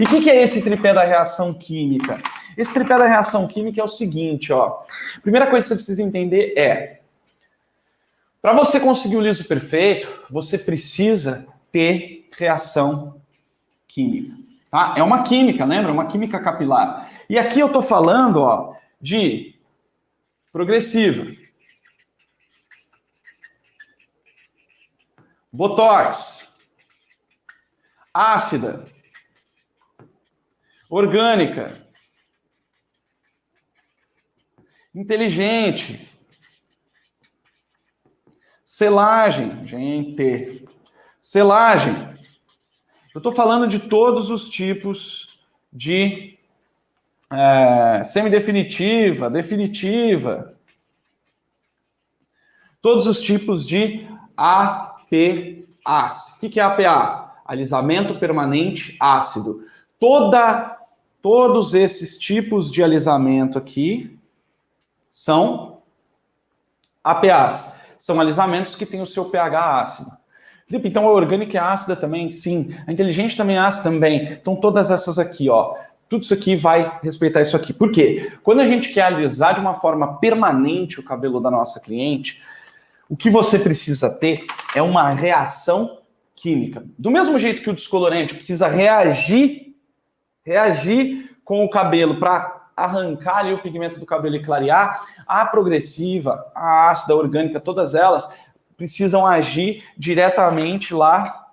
E o que é esse tripé da reação química? Esse tripé da reação química é o seguinte, ó. Primeira coisa que você precisa entender é, para você conseguir o liso perfeito, você precisa ter reação química. Tá? É uma química, lembra? Uma química capilar. E aqui eu estou falando, ó, de progressiva, botox, ácida, orgânica, inteligente, selagem, gente, selagem. Eu estou falando de todos os tipos de semidefinitiva, definitiva, todos os tipos de APAs. O que é APA? Alisamento permanente ácido. Todos esses tipos de alisamento aqui são APAs. São alisamentos que têm o seu pH ácido. Então a orgânica é ácida também? Sim. A inteligente também é ácida também. Então todas essas aqui, ó. Tudo isso aqui vai respeitar isso aqui. Por quê? Quando a gente quer alisar de uma forma permanente o cabelo da nossa cliente, o que você precisa ter é uma reação química. Do mesmo jeito que o descolorante precisa reagir com o cabelo para arrancar ali o pigmento do cabelo e clarear, a progressiva, a ácida, a orgânica, todas elas precisam agir diretamente lá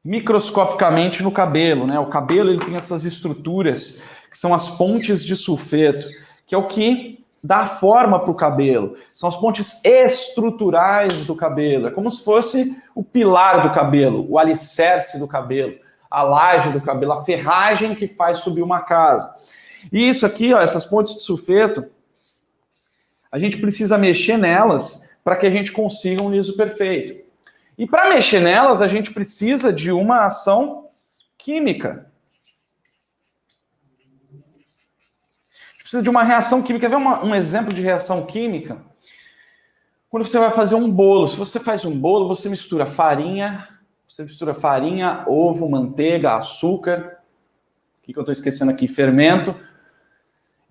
microscopicamente no cabelo, né? O cabelo ele tem essas estruturas que são as pontes de sulfeto, que é o que dá forma para o cabelo. São as pontes estruturais do cabelo. É como se fosse o pilar do cabelo, o alicerce do cabelo, a laje do cabelo, a ferragem que faz subir uma casa. E isso aqui, ó, essas pontes de sulfeto, a gente precisa mexer nelas para que a gente consiga um liso perfeito. E para mexer nelas, a gente precisa de uma ação química. Precisa de uma reação química. Quer ver um exemplo de reação química? Quando você vai fazer um bolo. Se você faz um bolo, você mistura farinha, ovo, manteiga, açúcar. O que eu estou esquecendo aqui? Fermento.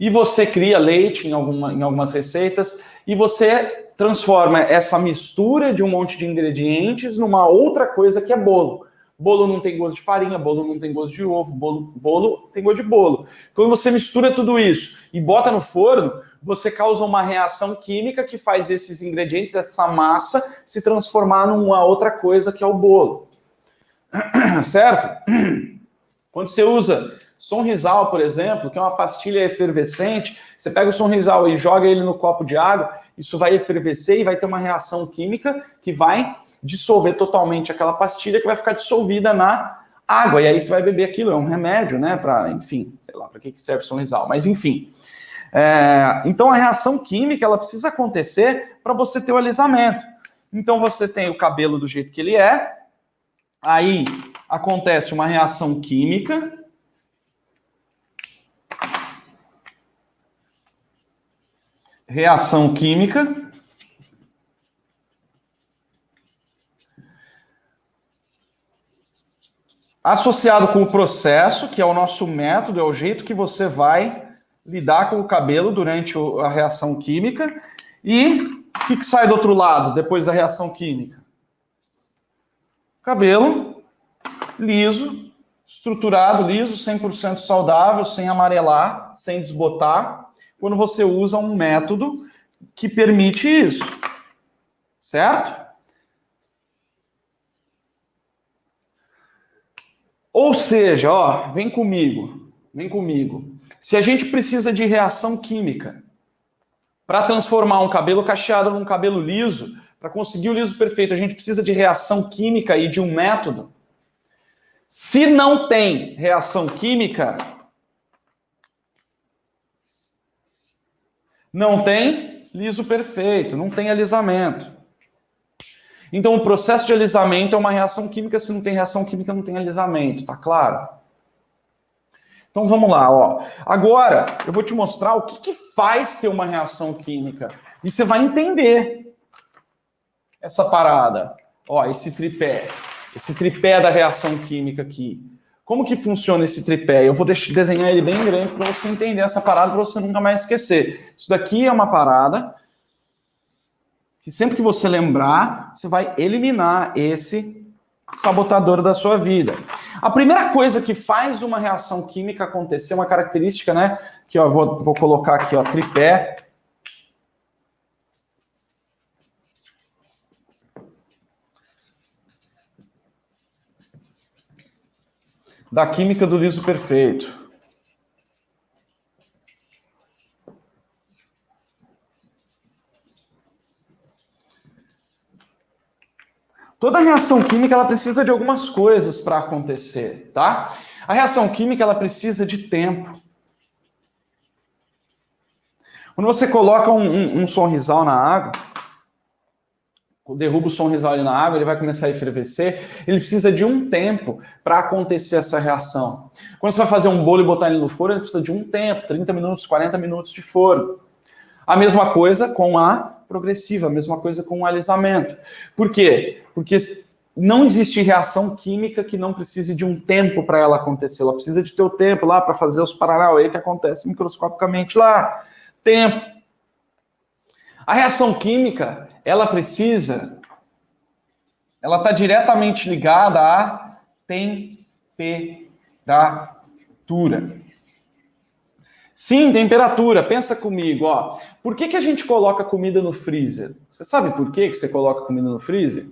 E você cria leite em algumas receitas. E você transforma essa mistura de um monte de ingredientes numa outra coisa que é bolo. Bolo não tem gosto de farinha, bolo não tem gosto de ovo, bolo tem gosto de bolo. Quando você mistura tudo isso e bota no forno, você causa uma reação química que faz esses ingredientes, essa massa, se transformar numa outra coisa que é o bolo. Certo? Quando você usa Sonrisal, por exemplo, que é uma pastilha efervescente, você pega o Sonrisal e joga ele no copo de água, isso vai efervescer e vai ter uma reação química que vai dissolver totalmente aquela pastilha que vai ficar dissolvida na água. E aí você vai beber aquilo, é um remédio, né? Para, enfim, sei lá, para que serve Sonrisal. Mas, enfim. Então, a reação química, ela precisa acontecer para você ter o alisamento. Então, você tem o cabelo do jeito que ele é, aí acontece uma reação química. Reação química. Associado com o processo, que é o nosso método, é o jeito que você vai lidar com o cabelo durante a reação química. E o que sai do outro lado, depois da reação química? Cabelo liso, estruturado, liso, 100% saudável, sem amarelar, sem desbotar, quando você usa um método que permite isso. Certo? Ou seja, ó, vem comigo. Se a gente precisa de reação química para transformar um cabelo cacheado num cabelo liso, para conseguir o liso perfeito, a gente precisa de reação química e de um método. Se não tem reação química, não tem liso perfeito, não tem alisamento. Então, o processo de alisamento é uma reação química. Se não tem reação química, não tem alisamento, tá claro? Então, vamos lá, ó. Agora, eu vou te mostrar o que faz ter uma reação química. E você vai entender essa parada. Ó, esse tripé da reação química aqui. Como que funciona esse tripé? Eu vou desenhar ele bem grande para você entender essa parada, para você nunca mais esquecer. Isso daqui é uma parada que sempre que você lembrar, você vai eliminar esse sabotador da sua vida. A primeira coisa que faz uma reação química acontecer, uma característica, né? Que ó, vou colocar aqui, ó, tripé. Da química do liso perfeito. Toda reação química ela precisa de algumas coisas para acontecer, tá? A reação química ela precisa de tempo. Quando você coloca um sonrisal na água, derruba o sonrisal ali na água, ele vai começar a efervescer, ele precisa de um tempo para acontecer essa reação. Quando você vai fazer um bolo e botar ele no forno, ele precisa de um tempo, 30 minutos, 40 minutos de forno. A mesma coisa com a progressiva, a mesma coisa com o alisamento. Por quê? Porque não existe reação química que não precise de um tempo para ela acontecer. Ela precisa de ter o tempo lá para fazer os paranauê que acontece microscopicamente lá. Tempo. A reação química, ela está diretamente ligada à temperatura. Sim, temperatura. Pensa comigo, ó. Por que a gente coloca comida no freezer? Você sabe por que você coloca comida no freezer?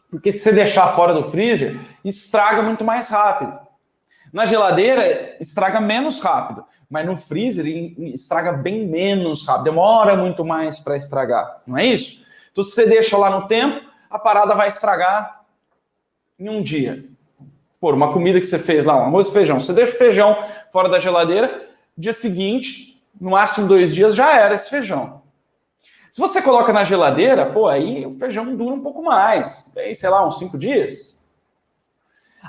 Porque se você deixar fora do freezer, estraga muito mais rápido. Na geladeira, estraga menos rápido. Mas no freezer, estraga bem menos rápido. Demora muito mais para estragar. Não é isso? Então, se você deixa lá no tempo, a parada vai estragar em um dia. Por uma comida que você fez lá, um arroz e feijão. Você deixa o feijão fora da geladeira, dia seguinte, no máximo 2 dias, já era esse feijão. Se você coloca na geladeira, pô, aí o feijão dura um pouco mais. Aí, sei lá, uns 5 dias.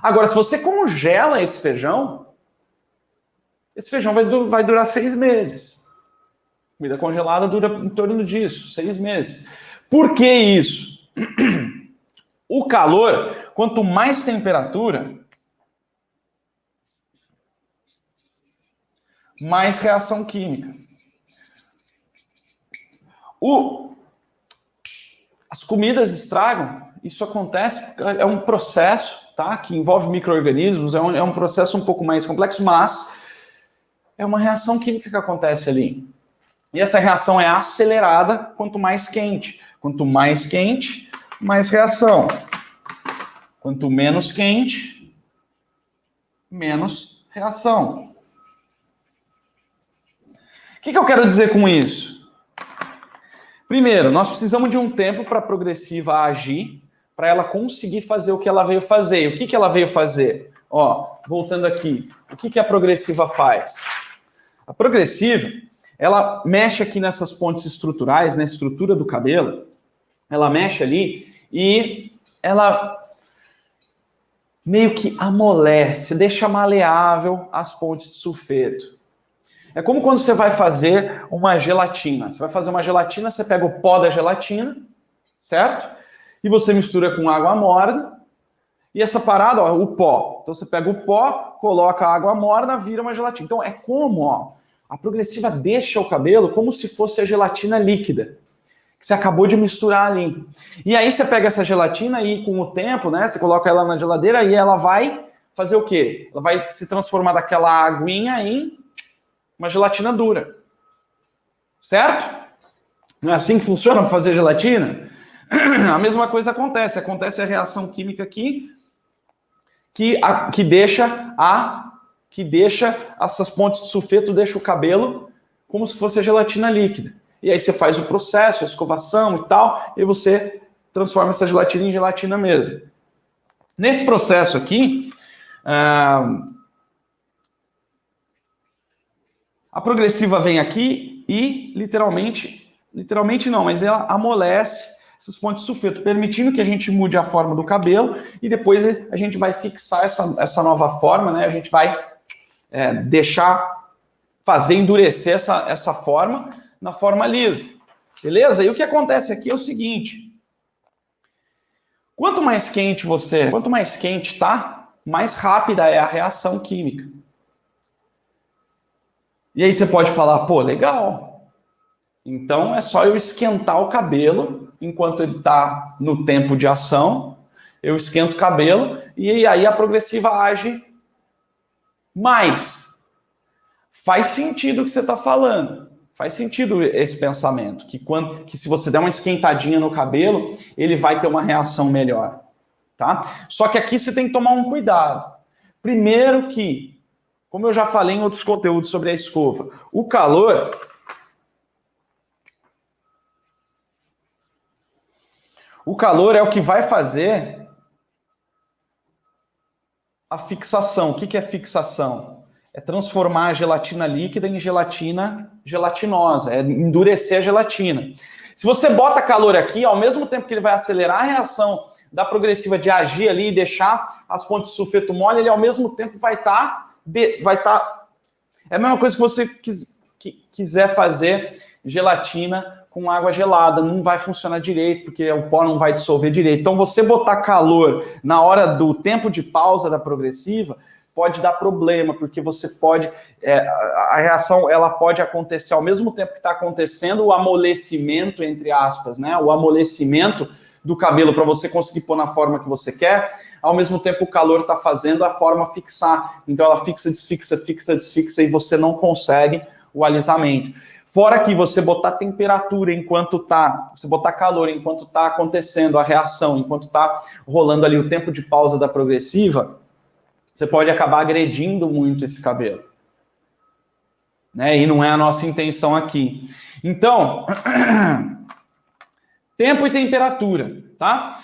Agora, se você congela esse feijão vai durar 6 meses. Comida congelada dura em torno disso, 6 meses. Por que isso? O calor, quanto mais temperatura, mais reação química. As comidas estragam, isso acontece, é um processo, tá, que envolve micro-organismos, é um processo um pouco mais complexo, mas é uma reação química que acontece ali. E essa reação é acelerada quanto mais quente. Quanto mais quente, mais reação. Quanto menos quente, menos reação. O que eu quero dizer com isso? Primeiro, nós precisamos de um tempo para a progressiva agir, para ela conseguir fazer o que ela veio fazer. E o que ela veio fazer? Ó, voltando aqui, o que a progressiva faz? A progressiva, ela mexe aqui nessas pontes estruturais, na estrutura do cabelo, ela mexe ali e ela meio que amolece, deixa maleável as pontes de sulfeto. É como quando você vai fazer uma gelatina. Você vai fazer uma gelatina, você pega o pó da gelatina, certo? E você mistura com água morna. E essa parada, ó, o pó. Então você pega o pó, coloca a água morna, vira uma gelatina. Então é como, ó, a progressiva deixa o cabelo como se fosse a gelatina líquida, que você acabou de misturar ali. E aí você pega essa gelatina e com o tempo, né, você coloca ela na geladeira e ela vai fazer o quê? Ela vai se transformar daquela aguinha em uma gelatina dura. Certo? Não é assim que funciona para fazer gelatina? A mesma coisa acontece. Acontece a reação química aqui que deixa essas pontes de sulfeto, deixa o cabelo como se fosse a gelatina líquida. E aí você faz o processo, a escovação e tal, e você transforma essa gelatina em gelatina mesmo. Nesse processo aqui, a progressiva vem aqui e literalmente não, mas ela amolece essas pontes de sulfeto, permitindo que a gente mude a forma do cabelo e depois a gente vai fixar essa nova forma, né? A gente vai fazer endurecer essa forma na forma lisa. Beleza? E o que acontece aqui é o seguinte. Quanto mais quente tá, mais rápida é a reação química. E aí você pode falar, pô, legal. Então é só eu esquentar o cabelo enquanto ele está no tempo de ação. Eu esquento o cabelo e aí a progressiva age mais. Faz sentido o que você está falando. Faz sentido esse pensamento. Que se você der uma esquentadinha no cabelo, ele vai ter uma reação melhor. Tá? Só que aqui você tem que tomar um cuidado. Primeiro que, como eu já falei em outros conteúdos sobre a escova, o calor é o que vai fazer a fixação. O que é fixação? É transformar a gelatina líquida em gelatina gelatinosa, é endurecer a gelatina. Se você bota calor aqui, ao mesmo tempo que ele vai acelerar a reação da progressiva de agir ali e deixar as pontes de sulfeto mole, ele ao mesmo tempo vai estar... É a mesma coisa que você quiser fazer gelatina com água gelada, não vai funcionar direito, porque o pó não vai dissolver direito. Então, você botar calor na hora do tempo de pausa da progressiva pode dar problema, porque você pode... a reação ela pode acontecer ao mesmo tempo que está acontecendo o amolecimento, entre aspas, né? O amolecimento do cabelo para você conseguir pôr na forma que você quer, ao mesmo tempo o calor está fazendo a forma fixar. Então, ela fixa, desfixa, e você não consegue o alisamento. Fora que você botar temperatura enquanto tá, você botar calor enquanto tá acontecendo a reação, enquanto tá rolando ali o tempo de pausa da progressiva, você pode acabar agredindo muito esse cabelo. Né? E não é a nossa intenção aqui. Então, tempo e temperatura, tá?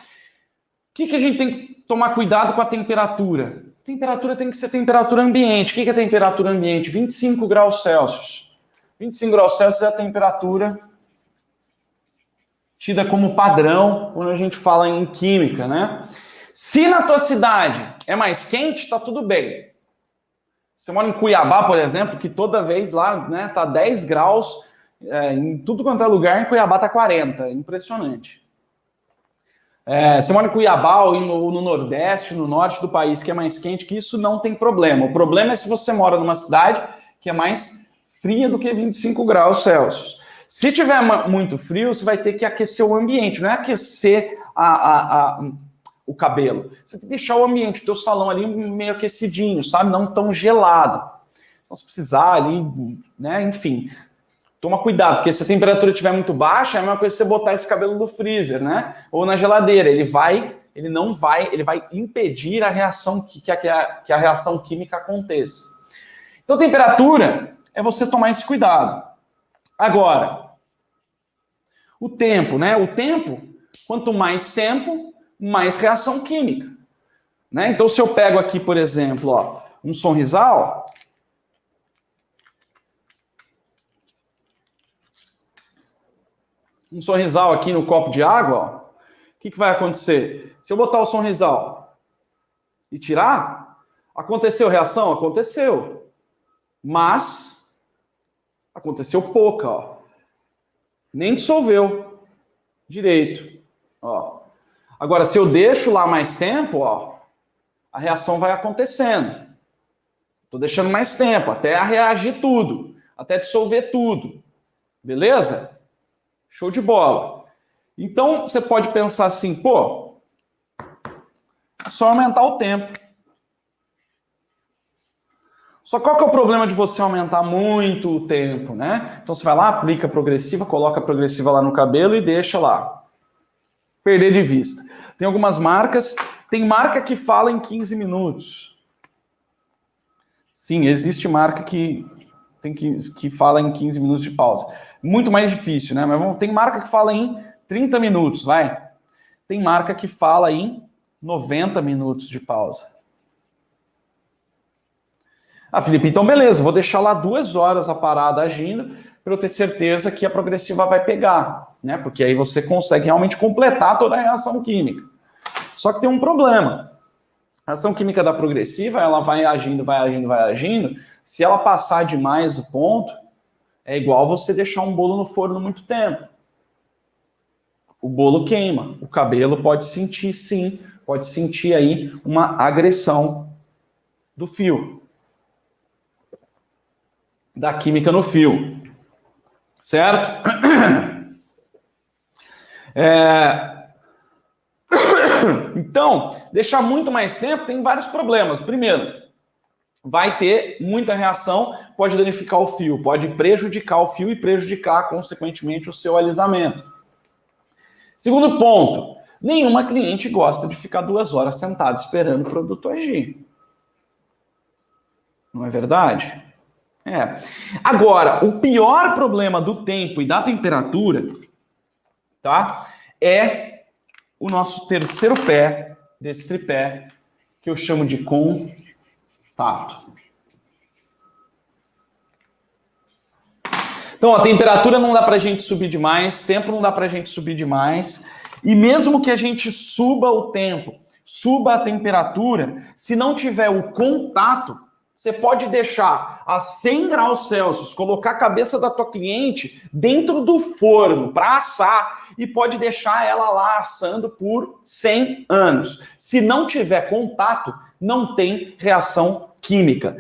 O que a gente tem que tomar cuidado com a temperatura? Temperatura tem que ser temperatura ambiente. O que é temperatura ambiente? 25 graus Celsius. 25 graus Celsius é a temperatura tida como padrão quando a gente fala em química, né? Se na tua cidade é mais quente, tá tudo bem. Você mora em Cuiabá, por exemplo, que toda vez lá, né, tá 10 graus, em tudo quanto é lugar, em Cuiabá tá 40, impressionante. Você mora em Cuiabá ou no Nordeste, no Norte do país, que é mais quente, que isso não tem problema. O problema é se você mora numa cidade que é mais fria do que 25 graus Celsius. Se tiver muito frio, você vai ter que aquecer o ambiente, não é aquecer o cabelo. Você tem que deixar o ambiente, o teu salão ali meio aquecidinho, sabe? Não tão gelado. Então, se precisar ali, né? Enfim, toma cuidado, porque se a temperatura estiver muito baixa, é a mesma coisa que você botar esse cabelo no freezer, né? Ou na geladeira. Ele vai impedir a reação que a reação química aconteça. Então, temperatura é você tomar esse cuidado. Agora, o tempo, né? O tempo, quanto mais tempo, mais reação química. Né? Então, se eu pego aqui, por exemplo, ó, um Sonrisal, aqui no copo de água, ó, o que vai acontecer? Se eu botar o Sonrisal e tirar, aconteceu reação? Aconteceu. Mas aconteceu pouca, ó. Nem dissolveu direito, ó. Agora, se eu deixo lá mais tempo, ó, a reação vai acontecendo. Estou deixando mais tempo, até reagir tudo, até dissolver tudo. Beleza? Show de bola. Então, você pode pensar assim, pô, é só aumentar o tempo. Só qual que é o problema de você aumentar muito o tempo, né? Então, você vai lá, aplica a progressiva, coloca a progressiva lá no cabelo e deixa lá. Perder de vista. Tem algumas marcas, tem marca que fala em 15 minutos. Sim, existe marca que fala em 15 minutos de pausa. Muito mais difícil, né? Mas tem marca que fala em 30 minutos, vai. Tem marca que fala em 90 minutos de pausa. Ah, Felipe, então beleza, vou deixar lá 2 horas a parada agindo para eu ter certeza que a progressiva vai pegar, né? Porque aí você consegue realmente completar toda a reação química. Só que tem um problema. A reação química da progressiva, ela vai agindo. Se ela passar demais do ponto, é igual você deixar um bolo no forno muito tempo. O bolo queima. O cabelo pode sentir, sim, pode sentir aí uma agressão do fio. Da química no fio. Certo? Então, deixar muito mais tempo tem vários problemas. Primeiro, vai ter muita reação, pode danificar o fio, pode prejudicar o fio e prejudicar, consequentemente, o seu alisamento. Segundo ponto, nenhuma cliente gosta de ficar 2 horas sentado esperando o produto agir. Não é verdade? Agora, o pior problema do tempo e da temperatura, tá? É o nosso terceiro pé desse tripé, que eu chamo de contato. Então, a temperatura não dá pra gente subir demais, tempo não dá pra gente subir demais, e mesmo que a gente suba o tempo, suba a temperatura, se não tiver o contato, você pode deixar a 100 graus Celsius, colocar a cabeça da tua cliente dentro do forno para assar e pode deixar ela lá assando por 100 anos. Se não tiver contato, não tem reação química.